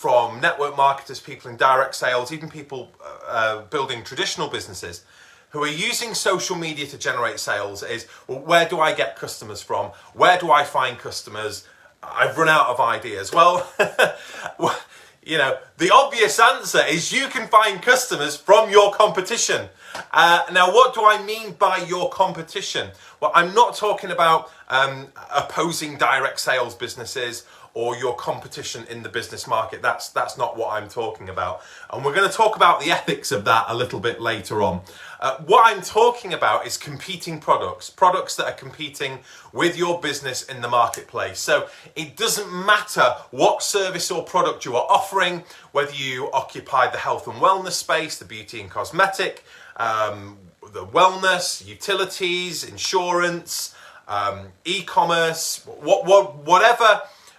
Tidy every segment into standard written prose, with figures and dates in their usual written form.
from network marketers, people in direct sales, even people building traditional businesses who are using social media to generate sales is, well, where do I get customers from? Where do I find customers? I've run out of ideas. Well, you know, the obvious answer is you can find customers from your competition. Now, what do I mean by your competition? Well, I'm not talking about opposing direct sales businesses or your competition in the business market. That's not what I'm talking about. And we're going to talk about the ethics of that a little bit later on. What I'm talking about is competing products that are competing with your business in the marketplace. So it doesn't matter what service or product you are offering, whether you occupy the health and wellness space, the beauty and cosmetic, the wellness, utilities, insurance, e-commerce,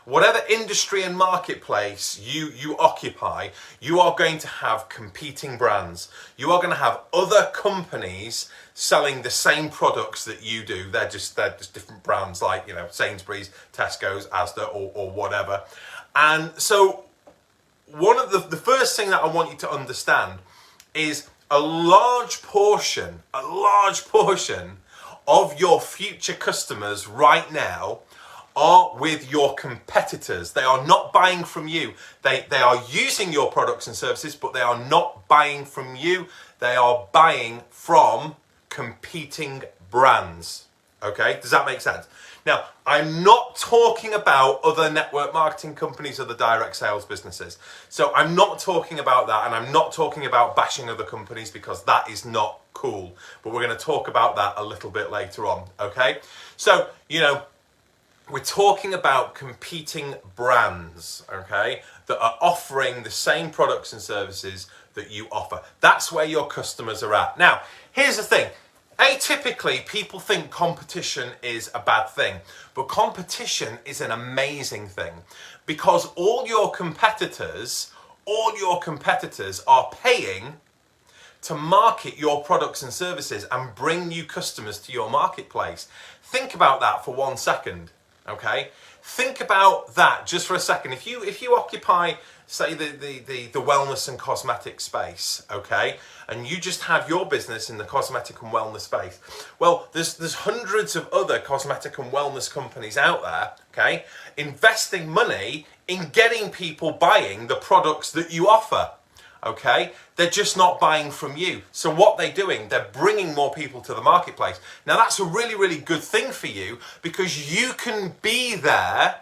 whatever industry and marketplace you occupy, you are going to have competing brands. You are going to have other companies selling the same products that you do. They're just different brands, like, you know, Sainsbury's, Tesco's, Asda, or whatever. And so one of the first thing that I want you to understand is a large portion of your future customers right now are with your competitors. They are not buying from you. They are using your products and services, but they are not buying from you. They are buying from competing brands. Okay, does that make sense? Now, I'm not talking about other network marketing companies, other direct sales businesses. So I'm not talking about that, and I'm not talking about bashing other companies, because that is not cool. But we're going to talk about that a little bit later on, okay? So, you know, we're talking about competing brands, okay, that are offering the same products and services that you offer. That's where your customers are at. Now, here's the thing. Atypically, people think competition is a bad thing, but competition is an amazing thing, because all your competitors are paying to market your products and services and bring new customers to your marketplace. Think about that for 1 second. Okay, think about that just for a second. If you occupy, say, the wellness and cosmetic space, okay, and you just have your business in the cosmetic and wellness space, well, there's hundreds of other cosmetic and wellness companies out there, okay, investing money in getting people buying the products that you offer. Okay, they're just not buying from you. So what they're doing, they're bringing more people to the marketplace. Now, that's a really, really good thing for you, because you can be there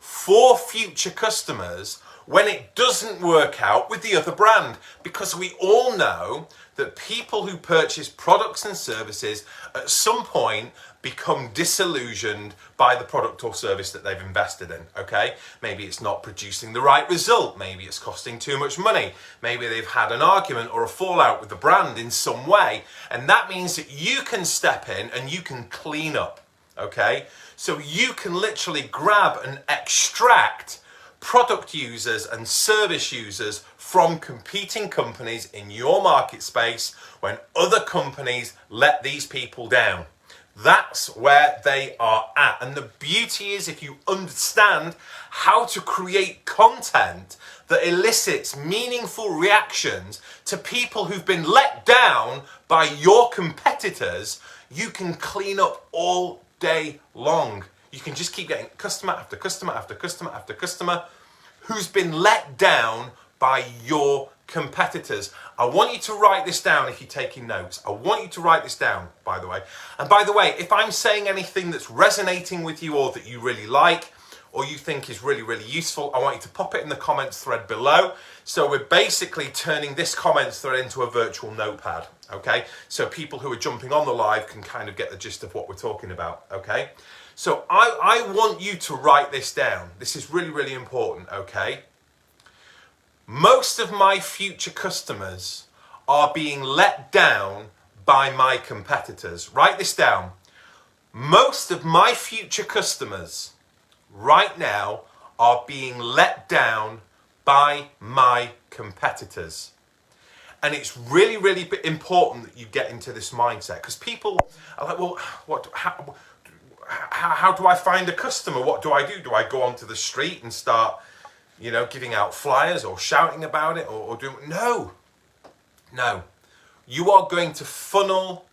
for future customers when it doesn't work out with the other brand, because we all know that people who purchase products and services at some point become disillusioned by the product or service that they've invested in, okay? Maybe it's not producing the right result, maybe it's costing too much money, maybe they've had an argument or a fallout with the brand in some way, and that means that you can step in and you can clean up, okay? So you can literally grab and extract product users and service users from competing companies in your market space when other companies let these people down. That's where they are at. And the beauty is, if you understand how to create content that elicits meaningful reactions to people who've been let down by your competitors, you can clean up all day long. You can just keep getting customer after customer after customer after customer who's been let down by your competitors. I want you to write this down if you're taking notes. I want you to write this down, by the way. And by the way, if I'm saying anything that's resonating with you, or that you really like, or you think is really, really useful, I want you to pop it in the comments thread below. So we're basically turning this comments thread into a virtual notepad, okay? So people who are jumping on the live can kind of get the gist of what we're talking about, okay? So I want you to write this down. This is really, really important, okay? Most of my future customers are being let down by my competitors. Write this down. Most of my future customers right now are being let down by my competitors. And it's really, really important that you get into this mindset, because people are like, well, how do I find a customer? What do I do? Do I go onto the street and start, you know, giving out flyers or shouting about it or doing, no. You are going to funnel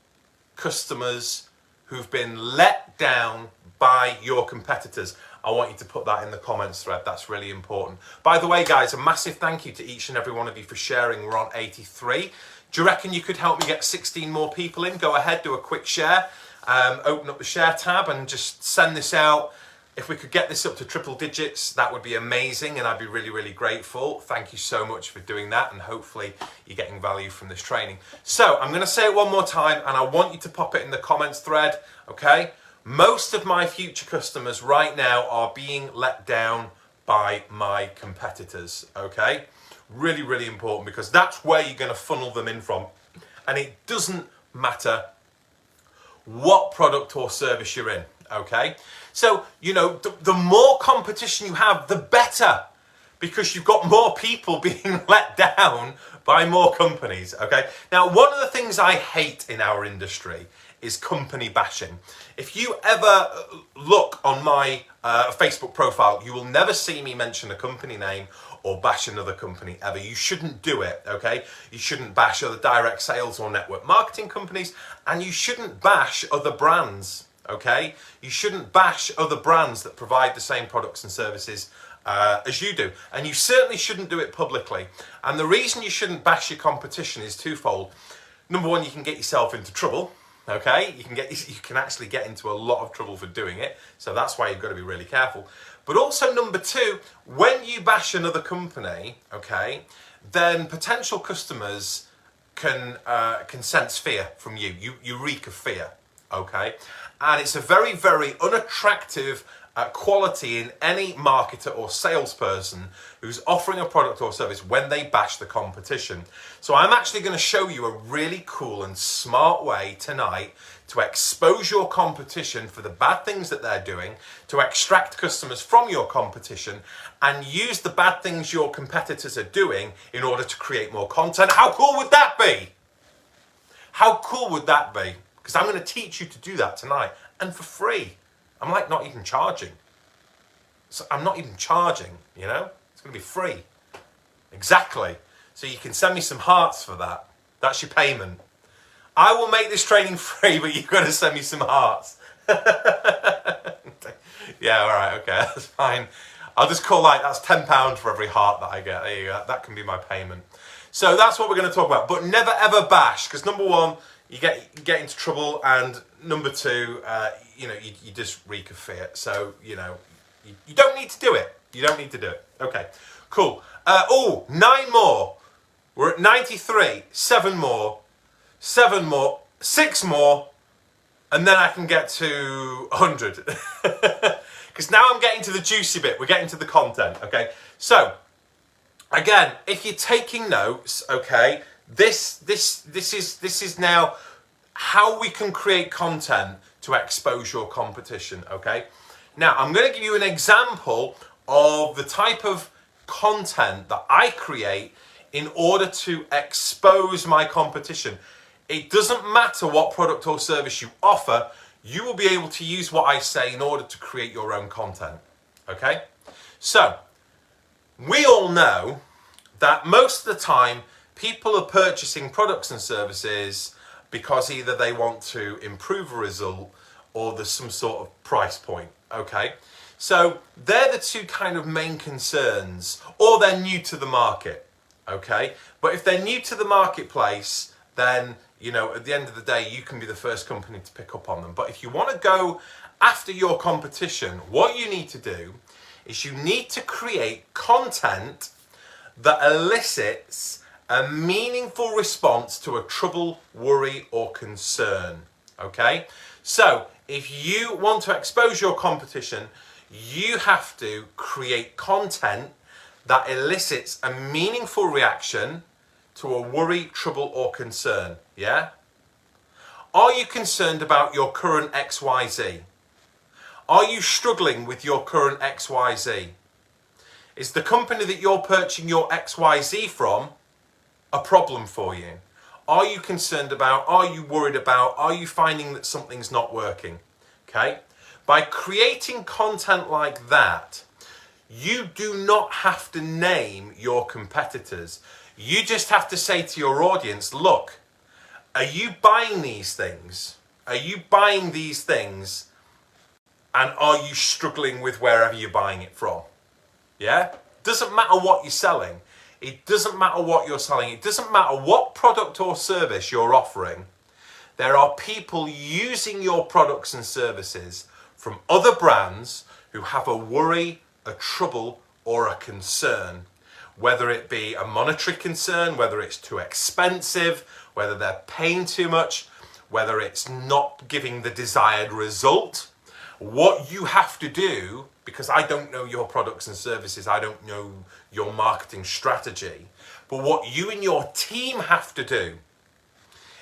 customers who've been let down by your competitors. I want you to put that in the comments thread. That's really important. By the way, guys, a massive thank you to each and every one of you for sharing. We're on 83. Do you reckon you could help me get 16 more people in? Go ahead, do a quick share. Open up the share tab and just send this out. If we could get this up to triple digits, that would be amazing, and I'd be really, really grateful. Thank you so much for doing that, and hopefully you're getting value from this training. So I'm going to say it one more time, and I want you to pop it in the comments thread, okay? Most of my future customers right now are being let down by my competitors, okay? Really, really important, because that's where you're going to funnel them in from. And it doesn't matter what product or service you're in, okay? So, you know, the more competition you have, the better, because you've got more people being let down by more companies, okay? Now, one of the things I hate in our industry is company bashing. If you ever look on my Facebook profile, you will never see me mention a company name or bash another company ever. You shouldn't do it, okay? You shouldn't bash other direct sales or network marketing companies, and you shouldn't bash other brands, okay? You shouldn't bash other brands that provide the same products and services as you do. And you certainly shouldn't do it publicly. And the reason you shouldn't bash your competition is twofold. Number one, you can get yourself into trouble, okay? You can actually get into a lot of trouble for doing it. So that's why you've got to be really careful. But also number two, when you bash another company, okay, then potential customers can sense fear from you. You reek of fear, okay? And it's a very, very unattractive quality in any marketer or salesperson who's offering a product or service when they bash the competition. So I'm actually going to show you a really cool and smart way tonight to expose your competition for the bad things that they're doing, to extract customers from your competition, and use the bad things your competitors are doing in order to create more content. How cool would that be? How cool would that be? Because I'm going to teach you to do that tonight, and for free. I'm like not even charging. So I'm not even charging, you know? It's going to be free. Exactly. So you can send me some hearts for that. That's your payment. I will make this training free, but you've got to send me some hearts. Yeah, all right, okay, that's fine. I'll just call that's £10 for every heart that I get. There you go. That can be my payment. So that's what we're going to talk about. But never ever bash, because number one, you get into trouble, and number two, you just reek of fear. So, you don't need to do it. You don't need to do it. Okay, cool. 9 more. We're at 93. 7 more. 7 more. 6 more. And then I can get to 100. Because now I'm getting to the juicy bit. We're getting to the content. Okay. So, again, if you're taking notes, okay, this is now how we can create content to expose your competition, okay? Now, I'm going to give you an example of the type of content that I create in order to expose my competition. It doesn't matter what product or service you offer, you will be able to use what I say in order to create your own content, okay? So, we all know that most of the time, people are purchasing products and services because either they want to improve a result or there's some sort of price point, okay? So they're the two kind of main concerns, or they're new to the market, okay? But if they're new to the marketplace, then, at the end of the day, you can be the first company to pick up on them. But if you want to go after your competition, what you need to do is you need to create content that elicits a meaningful response to a trouble, worry, or concern, okay? So, if you want to expose your competition, you have to create content that elicits a meaningful reaction to a worry, trouble, or concern, yeah? Are you concerned about your current XYZ? Are you struggling with your current XYZ? Is the company that you're purchasing your XYZ from a problem for you? Are you concerned about, are you worried about, are you finding that something's not working? Okay? By creating content like that, You do not have to name your competitors. You just have to say to your audience, look, are you buying these things? Are you buying these things? And are you struggling with wherever you're buying it from? Yeah? Doesn't matter what you're selling. It doesn't matter what you're selling. It doesn't matter what product or service you're offering. There are people using your products and services from other brands who have a worry, a trouble, or a concern. Whether it be a monetary concern, whether it's too expensive, whether they're paying too much, whether it's not giving the desired result. What you have to do, because I don't know your products and services, I don't know your marketing strategy, but what you and your team have to do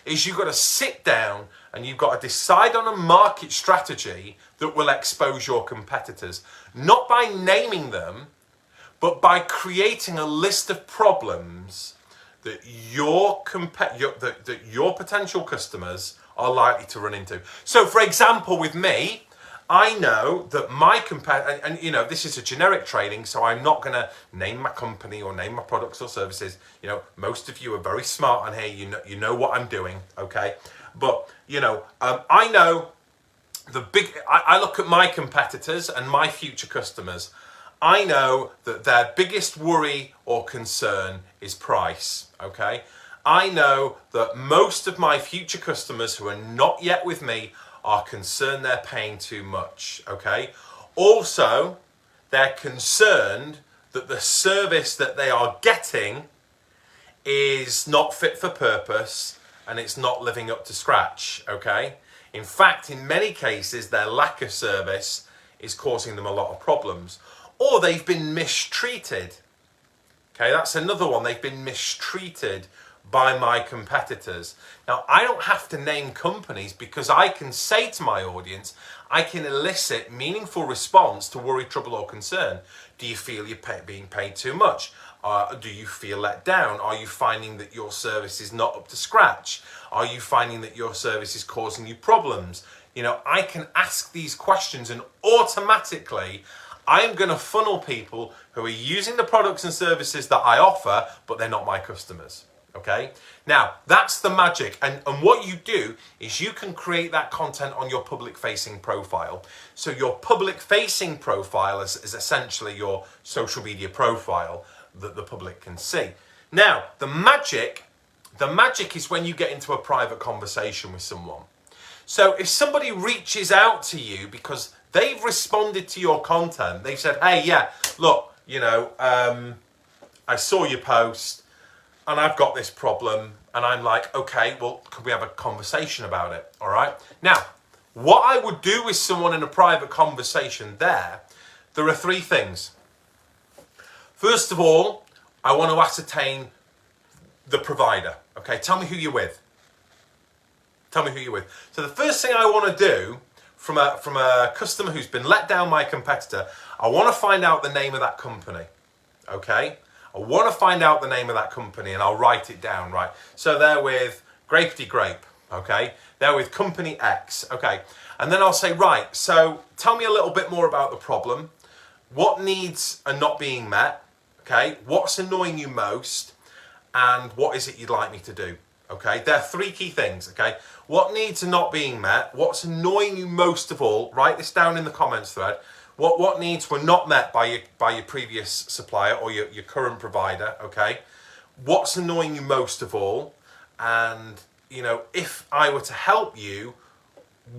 is you've got to sit down and you've got to decide on a market strategy that will expose your competitors, not by naming them, but by creating a list of problems that your potential customers are likely to run into. So, for example, with me, I know that my and you know, this is a generic training, so I'm not going to name my company or name my products or services. You know, most of you are very smart on here. You know what I'm doing, okay? But you know, I know I look at my competitors and my future customers. I know that their biggest worry or concern is price, okay? I know that most of my future customers who are not yet with me are concerned they're paying too much, okay? Also, they're concerned that the service that they are getting is not fit for purpose and it's not living up to scratch, okay? In fact, in many cases, their lack of service is causing them a lot of problems. Or they've been mistreated. Okay, that's another one. They've been mistreated by my competitors. Now, I don't have to name companies because I can say to my audience, I can elicit meaningful response to worry, trouble, or concern. Do you feel you're being paid too much? Do you feel let down? Are you finding that your service is not up to scratch? Are you finding that your service is causing you problems? You know, I can ask these questions and automatically I'm going to funnel people who are using the products and services that I offer, but they're not my customers. Okay? Now, that's the magic. And what you do is you can create that content on your public-facing profile. So your public-facing profile is essentially your social media profile that the public can see. Now, the magic is when you get into a private conversation with someone. So if somebody reaches out to you because they've responded to your content, they've said, hey, yeah, look, you know, I saw your post and I've got this problem, and I'm like, okay, well, could we have a conversation about it? All right. Now, what I would do with someone in a private conversation there are three things. First of all, I want to ascertain the provider. Okay, tell me who you're with. Tell me who you're with. So the first thing I want to do from a customer who's been let down by a competitor, I want to find out the name of that company. Okay? I want to find out the name of that company and I'll write it down, right? So they're with Grapety Grape, okay? They're with Company X, okay? And then I'll say, right, so tell me a little bit more about the problem. What needs are not being met, okay? What's annoying you most? And what is it you'd like me to do? Okay, there are three key things, okay? What needs are not being met? What's annoying you most of all? Write this down in the comments thread. What needs were not met by your previous supplier or your current provider, okay? What's annoying you most of all? And, you know, if I were to help you,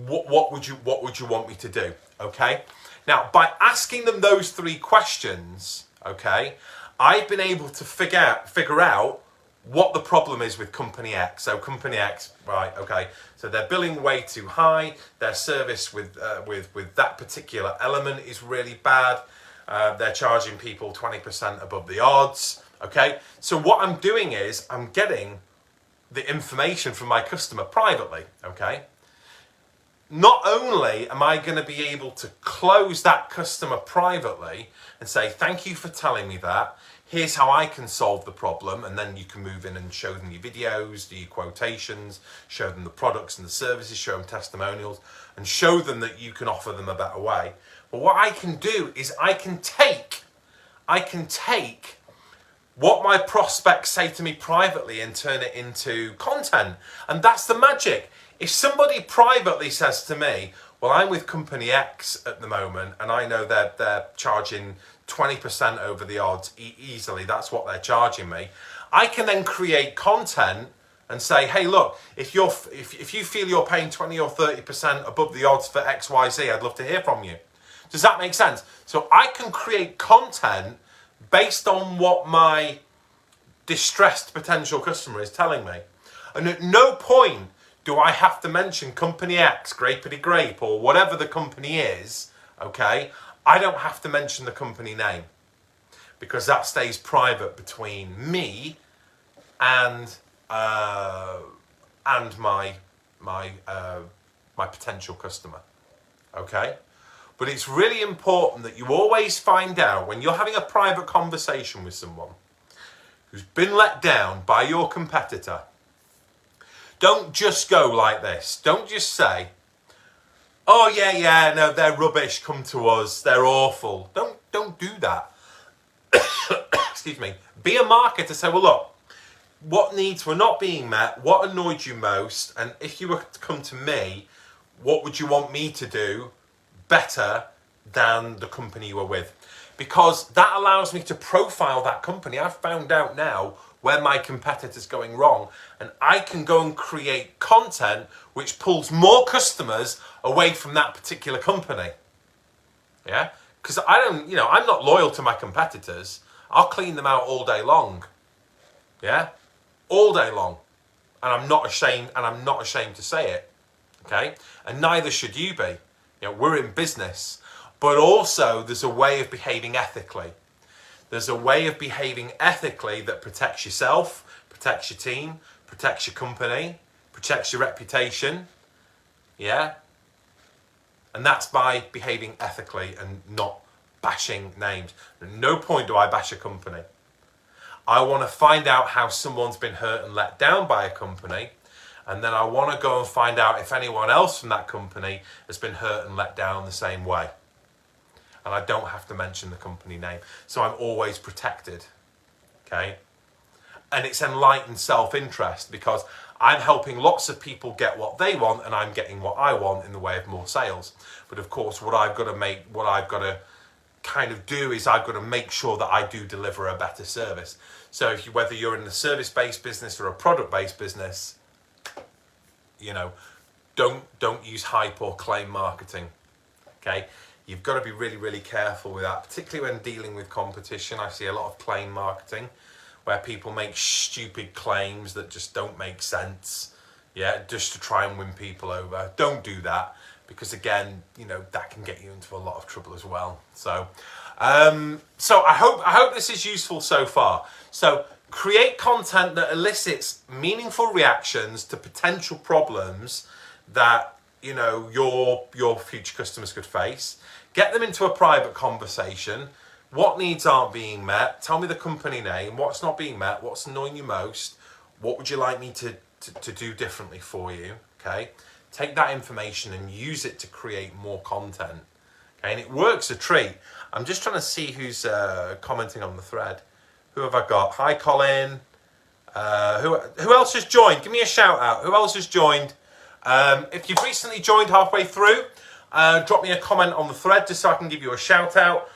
what would you want me to do, okay? Now, by asking them those three questions, okay, I've been able to figure out what the problem is with Company X. So Company X, right, okay, so they're billing way too high, their service with that particular element is really bad, they're charging people 20% above the odds, okay? So what I'm doing is I'm getting the information from my customer privately, okay? Not only am I going to be able to close that customer privately and say, thank you for telling me that, here's how I can solve the problem, and then you can move in and show them your videos, do your quotations, show them the products and the services, show them testimonials, and show them that you can offer them a better way. But what I can do is I can take I can take what my prospects say to me privately and turn it into content. And that's the magic. If somebody privately says to me, well, I'm with company X at the moment and I know they're charging 20% over the odds easily, that's what they're charging me, I can then create content and say, hey, look, if you feel you're paying 20 or 30% above the odds for XYZ, I'd love to hear from you. Does that make sense? So I can create content based on what my distressed potential customer is telling me. And at no point do I have to mention company X, Grapety Grape, or whatever the company is, okay? I don't have to mention the company name because that stays private between me and my potential customer, okay? But it's really important that you always find out when you're having a private conversation with someone who's been let down by your competitor. Don't just go like this. Don't just say, oh yeah, no, they're rubbish, come to us, they're awful. Don't do that. Excuse me. Be a marketer, say, well look, what needs were not being met, what annoyed you most, and if you were to come to me, what would you want me to do better than the company you were with? Because that allows me to profile that company. I've found out now where my competitor's going wrong, and I can go and create content which pulls more customers away from that particular company. Yeah? Because I'm not loyal to my competitors. I'll clean them out all day long. Yeah? All day long. And I'm not ashamed to say it. Okay? And neither should you be. We're in business. But also there's a way of behaving ethically. There's a way of behaving ethically that protects yourself, protects your team, protects your company, protects your reputation. Yeah? And that's by behaving ethically and not bashing names. At no point do I bash a company. I want to find out how someone's been hurt and let down by a company, and then I want to go and find out if anyone else from that company has been hurt and let down the same way. And I don't have to mention the company name. So I'm always protected. Okay? And it's enlightened self-interest because I'm helping lots of people get what they want and I'm getting what I want in the way of more sales. But of course, what I've got to kind of do is I've got to make sure that I do deliver a better service. So whether you're in a service-based business or a product-based business, don't use hype or claim marketing. Okay? You've got to be really, really careful with that, particularly when dealing with competition. I see a lot of claim marketing where people make stupid claims that just don't make sense, just to try and win people over. Don't do that because, again, that can get you into a lot of trouble as well. So I hope this is useful so far. So create content that elicits meaningful reactions to potential problems that your future customers could face. Get them into a private conversation. What needs aren't being met? Tell me the company name. What's not being met? What's annoying you most? What would you like me to do differently for you? Okay. Take that information and use it to create more content. Okay, and it works a treat. I'm just trying to see who's commenting on the thread. Who have I got? Hi, Colin. Who else has joined? Give me a shout out. Who else has joined? If you've recently joined halfway through, drop me a comment on the thread just so I can give you a shout out.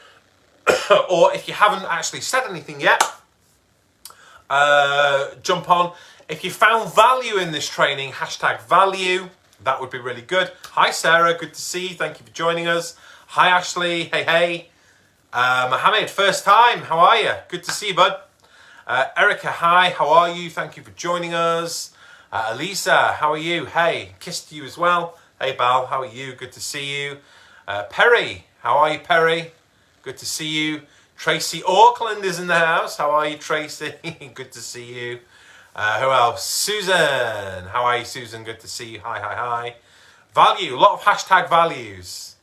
Or if you haven't actually said anything yet, jump on. If you found value in this training, #value, that would be really good. Hi Sarah, good to see you. Thank you for joining us. Hi Ashley, hey. Mohammed, first time, how are you? Good to see you, bud. Erica, hi, how are you? Thank you for joining us. Elisa, how are you? Hey, kiss to you as well. Hey Bal, how are you? Good to see you. Perry, how are you, Perry? Good to see you. Tracy Auckland is in the house. How are you, Tracy? Good to see you. Who else? Susan. How are you, Susan? Good to see you. Hi. Value. A lot of #values.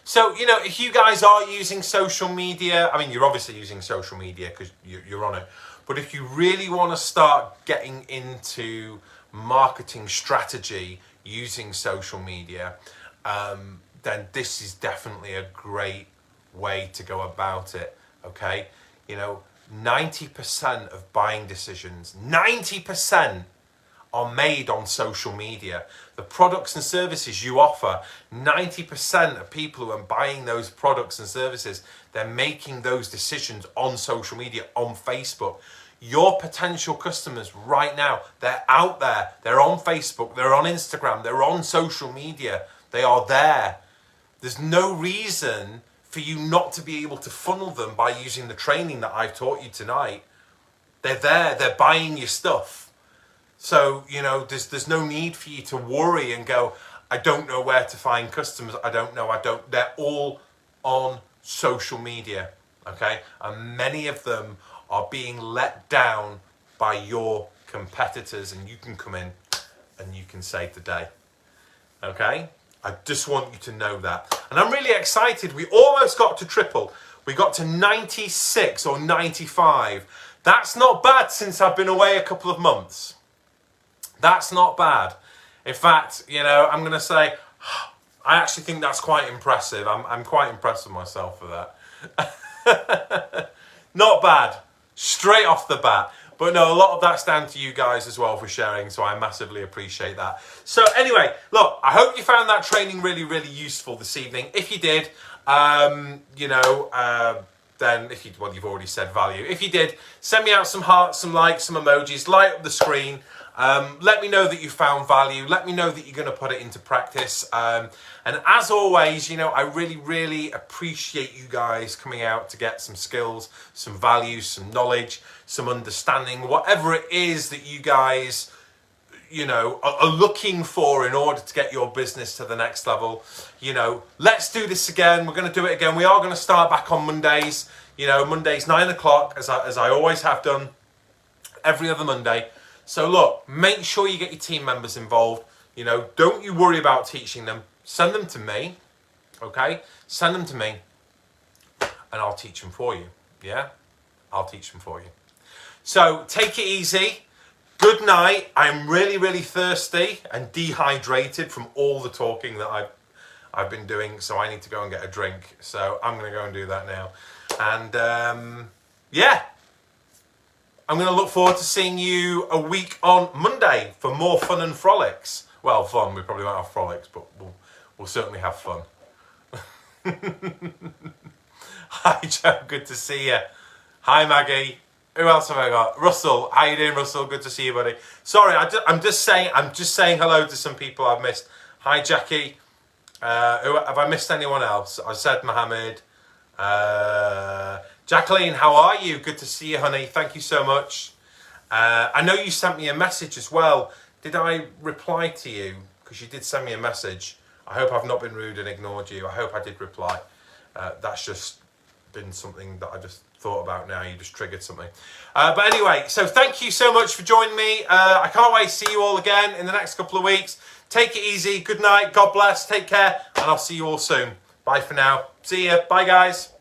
So, if you guys are using social media, I mean, you're obviously using social media because you're on it. But if you really want to start getting into marketing strategy using social media, then this is definitely a great way to go about it. Okay, You know, 90% of buying decisions, 90% are made on social media. The products and services you offer, 90% of people who are buying those products and services, they're making those decisions on social media, on Facebook. Your potential customers right now, they're out there. They're on Facebook, they're on Instagram, they're on social media. They are there. There's no reason for you not to be able to funnel them by using the training that I've taught you tonight. They're there, they're buying your stuff. So, you know, there's no need for you to worry and go, I don't know where to find customers. They're all on social media, okay? And many of them are being let down by your competitors, and you can come in and you can save the day, okay? I just want you to know that. And I'm really excited. We almost got to triple. We got to 96 or 95. That's not bad since I've been away a couple of months. That's not bad. In fact, you know, I'm going to say, I actually think that's quite impressive. I'm quite impressed with myself for that. Not bad. Straight off the bat. But no, a lot of that's down to you guys as well for sharing, so I massively appreciate that. So anyway, look, I hope you found that training really, really useful this evening. If you did, you know, then if you, well, you've already said value. If you did, send me out some hearts, some likes, some emojis, light up the screen. Let me know that you found value. Let me know that you're going to put it into practice. And as always, you know, I really, really appreciate you guys coming out to get some skills, some value, some knowledge, some understanding, whatever it is that you guys, you know, are looking for in order to get your business to the next level. You know, let's do this again. We're going to do it again. We are going to start back on Mondays. You know, Mondays 9 o'clock, as I always have done, every other Monday. So look, make sure you get your team members involved. You know, don't you worry about teaching them. Send them to me, okay? Send them to me, and I'll teach them for you, yeah? I'll teach them for you. So take it easy. Good night. I'm really, really thirsty and dehydrated from all the talking that I've been doing, so I need to go and get a drink. So I'm going to go and do that now. And yeah, I'm going to look forward to seeing you a week on Monday for more fun and frolics. Well, fun. We probably won't have frolics, but we'll certainly have fun. Hi, Joe. Good to see you. Hi, Maggie. Who else have I got? Russell. How you doing, Russell? Good to see you, buddy. Sorry, I'm just saying hello to some people I've missed. Hi, Jackie. Have I missed anyone else? I said Mohammed. Jacqueline, how are you? Good to see you, honey. Thank you so much. I know you sent me a message as well. Did I reply to you? Because you did send me a message. I hope I've not been rude and ignored you. I hope I did reply. That's just been something that I just thought about now. You just triggered something. But anyway, so thank you so much for joining me. I can't wait to see you all again in the next couple of weeks. Take it easy. Good night. God bless. Take care. And I'll see you all soon. Bye for now. See ya. Bye, guys.